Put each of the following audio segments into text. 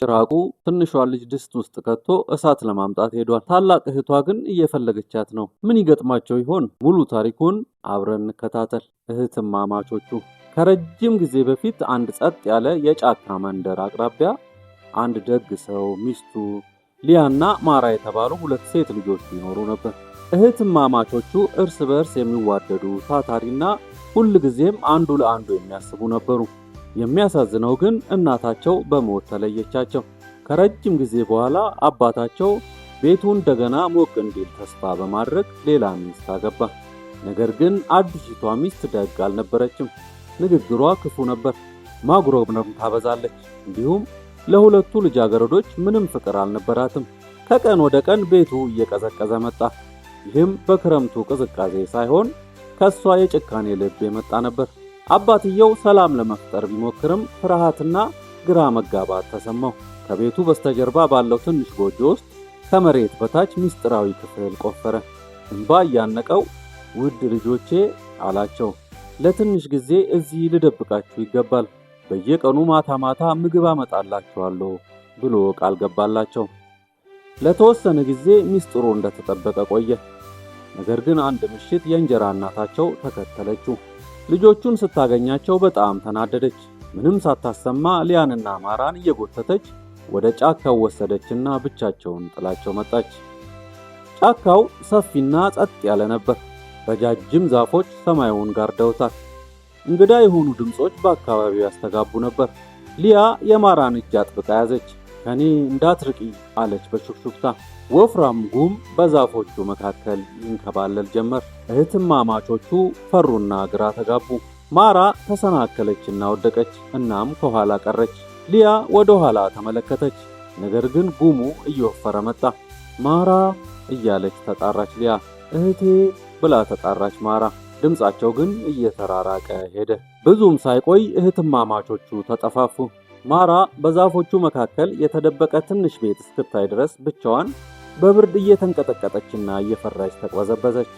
ጭራቁ ትንሿን ልጅ ድስት ውስጥ ከቶ እሳት ለማምጣት ሄዷል። ታላቅ እህቷ ግን እየፈለገቻት ነው። ምን ይገጥማቸው ይሆን? ሙሉ ታሪኩን አብረን እንከታተል። እህትማማቾቹ። ከረጅም ጊዜ በፊት አንድ ጸጥ ያለ የጫካ መንደር አቅራቢያ አንድ ደግ ሰው፣ ሚስቱ ሊያና ማራ የተባሉ ሁለት ሴት ልጆች ይኖሩ ነበር። እህትማማቾቹ እርስ በርስ የሚዋደዱ ታታሪና ሁልጊዜም አንዱ ለአንዱ የሚያስቡ ነበሩ። የሚያሳዝነው ግን እናታቸው በሞት ተለየቻቸው። ከረጅም ጊዜ በኋላ አባታቸው ቤቱ እንደገና ሞቅ እንዲል ተስፋ በማድረግ ሌላ ሚስት አገባ። ነገር ግን አዲሲቷ ሚስት ደግ አልነበረችም። ንግግሯ ክፉ ነበር፣ ማጉረምረም ታበዛለች። እንዲሁም ለሁለቱ ልጃገረዶች ምንም ፍቅር አልነበራትም። ከቀን ወደ ቀን ቤቱ እየቀዘቀዘ መጣ። ይህም በክረምቱ ቅዝቃዜ ሳይሆን ከሷ የጭካኔ ልብ የመጣ ነበር። አባትየው ሰላም ለመፍጠር ቢሞክርም ፍርሃትና ግራ መጋባት ተሰማው። ከቤቱ በስተጀርባ ባለው ትንሽ ጎጆ ውስጥ ከመሬት በታች ምስጢራዊ ክፍል ቆፈረ። እንባ እያነቀው ውድ ልጆቼ አላቸው፣ ለትንሽ ጊዜ እዚህ ልደብቃችሁ ይገባል። በየቀኑ ማታ ማታ ምግብ አመጣላችኋለሁ ብሎ ቃል ገባላቸው። ለተወሰነ ጊዜ ምስጢሩ እንደተጠበቀ ቆየ። ነገር ግን አንድ ምሽት የእንጀራ እናታቸው ተከተለችው። ልጆቹን ስታገኛቸው በጣም ተናደደች። ምንም ሳታሰማ ሊያንና ማራን እየጎተተች ወደ ጫካው ወሰደችና ብቻቸውን ጥላቸው መጣች። ጫካው ሰፊና ጸጥ ያለ ነበር። ረጃጅም ዛፎች ሰማዩን ጋርደውታል። እንግዳ የሆኑ ድምጾች በአካባቢው ያስተጋቡ ነበር። ሊያ የማራን እጅ አጥብቃ ያዘች። ከኔ እንዳትርቂ አለች በሹክሹክታ። ወፍራም ጉም በዛፎቹ መካከል ይንከባለል ጀመር። እህትማማቾቹ ፈሩና ግራ ተጋቡ። ማራ ተሰናከለችና ወደቀች። እናም ከኋላ ቀረች። ሊያ ወደ ኋላ ተመለከተች። ነገር ግን ጉሙ እየወፈረ መጣ። ማራ እያለች ተጣራች ሊያ። እህቴ ብላ ተጣራች ማራ። ድምጻቸው ግን እየተራራቀ ሄደ። ብዙም ሳይቆይ እህትማማቾቹ ተጠፋፉ። ማራ በዛፎቹ መካከል የተደበቀ ትንሽ ቤት እስክታይ ድረስ ብቻዋን በብርድ እየተንቀጠቀጠችና እየፈራች ተቅበዘበዘች።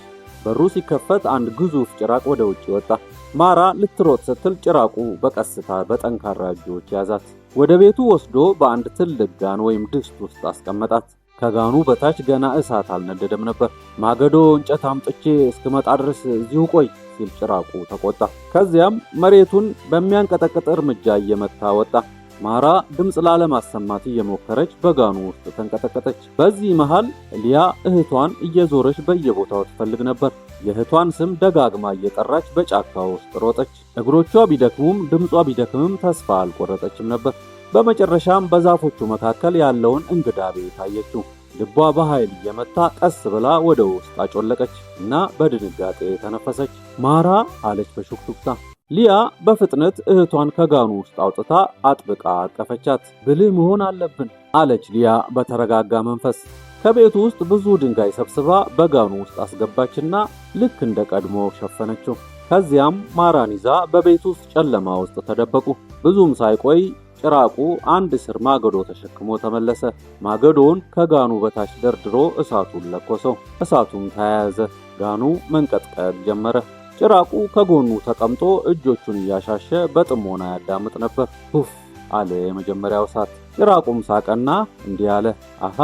በሩ ሲከፈት አንድ ግዙፍ ጭራቅ ወደ ውጭ ወጣ። ማራ ልትሮጥ ስትል ጭራቁ በቀስታ በጠንካራ እጆች ያዛት። ወደ ቤቱ ወስዶ በአንድ ትልቅ ጋን ወይም ድስት ውስጥ አስቀመጣት። ከጋኑ በታች ገና እሳት አልነደደም ነበር። ማገዶ እንጨት አምጥቼ እስክመጣ ድረስ እዚሁ ቆይ ሲል ጭራቁ ተቆጣ። ከዚያም መሬቱን በሚያንቀጠቅጥ እርምጃ እየመታ ወጣ። ማራ ድምፅ ላለማሰማት እየሞከረች በጋኑ ውስጥ ተንቀጠቀጠች። በዚህ መሃል ሊያ እህቷን እየዞረች በየቦታው ትፈልግ ነበር። የእህቷን ስም ደጋግማ እየጠራች በጫካው ውስጥ ሮጠች። እግሮቿ ቢደክሙም ድምጿ ቢደክምም ተስፋ አልቆረጠችም ነበር። በመጨረሻም በዛፎቹ መካከል ያለውን እንግዳ ቤት አየችው። ልቧ በኃይል እየመታ ቀስ ብላ ወደ ውስጥ አጮለቀች እና በድንጋጤ ተነፈሰች። ማራ አለች በሹክሹክታ። ሊያ በፍጥነት እህቷን ከጋኑ ውስጥ አውጥታ አጥብቃ አቀፈቻት። ብልህ መሆን አለብን አለች ሊያ በተረጋጋ መንፈስ። ከቤቱ ውስጥ ብዙ ድንጋይ ሰብስባ በጋኑ ውስጥ አስገባችና ልክ እንደ ቀድሞ ሸፈነችው። ከዚያም ማራን ይዛ በቤቱ ውስጥ ጨለማ ውስጥ ተደበቁ። ብዙም ሳይቆይ ጭራቁ አንድ ስር ማገዶ ተሸክሞ ተመለሰ። ማገዶውን ከጋኑ በታች ደርድሮ እሳቱን ለኮሰው። እሳቱም ተያያዘ። ጋኑ መንቀጥቀጥ ጀመረ። ጭራቁ ከጎኑ ተቀምጦ እጆቹን እያሻሸ በጥሞና ያዳምጥ ነበር። ኡፍ አለ የመጀመሪያው እሳት። ጭራቁም ሳቀና እንዲህ አለ፣ አሃ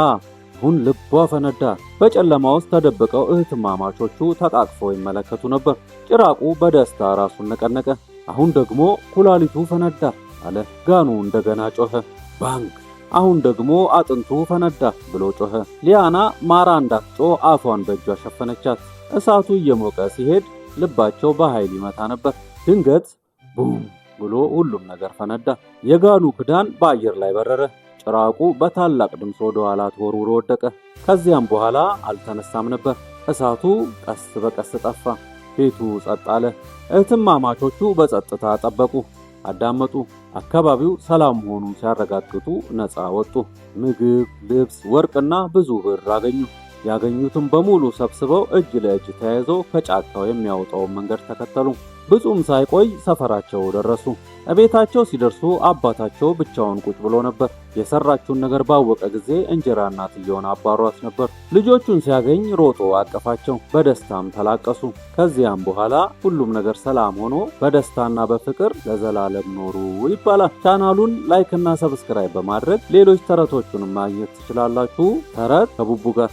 አሁን ልቧ ፈነዳ። በጨለማ ውስጥ ተደብቀው እህትማማቾቹ ተቃቅፈው ይመለከቱ ነበር። ጭራቁ በደስታ ራሱን ነቀነቀ። አሁን ደግሞ ኩላሊቱ ፈነዳ አለ። ጋኑ እንደገና ጮኸ፣ ባንክ። አሁን ደግሞ አጥንቱ ፈነዳ ብሎ ጮኸ። ሊያና ማራ እንዳትጮህ አፏን በእጇ ሸፈነቻት። እሳቱ እየሞቀ ሲሄድ ልባቸው በኃይል ይመታ ነበር። ድንገት ቡም ብሎ ሁሉም ነገር ፈነዳ። የጋኑ ክዳን በአየር ላይ በረረ። ጭራቁ በታላቅ ድምፅ ወደ ኋላ ተወርውሮ ወደቀ። ከዚያም በኋላ አልተነሳም ነበር። እሳቱ ቀስ በቀስ ጠፋ። ቤቱ ጸጥ አለ። እህትማማቾቹ በጸጥታ ጠበቁ፣ አዳመጡ። አካባቢው ሰላም መሆኑን ሲያረጋግጡ ነፃ ወጡ። ምግብ፣ ልብስ፣ ወርቅና ብዙ ብር አገኙ። ያገኙትን በሙሉ ሰብስበው እጅ ለእጅ ተያይዘው ከጫካው የሚያወጣውን መንገድ ተከተሉ። ብዙም ሳይቆይ ሰፈራቸው ደረሱ። እቤታቸው ሲደርሱ አባታቸው ብቻውን ቁጭ ብሎ ነበር። የሰራችውን ነገር ባወቀ ጊዜ እንጀራ እናትየውን አባሯት ነበር። ልጆቹን ሲያገኝ ሮጦ አቀፋቸው፣ በደስታም ተላቀሱ። ከዚያም በኋላ ሁሉም ነገር ሰላም ሆኖ በደስታና በፍቅር ለዘላለም ኖሩ ይባላል። ቻናሉን ላይክ እና ሰብስክራይብ በማድረግ ሌሎች ተረቶቹንም ማግኘት ትችላላችሁ። ተረት ከቡቡ ጋር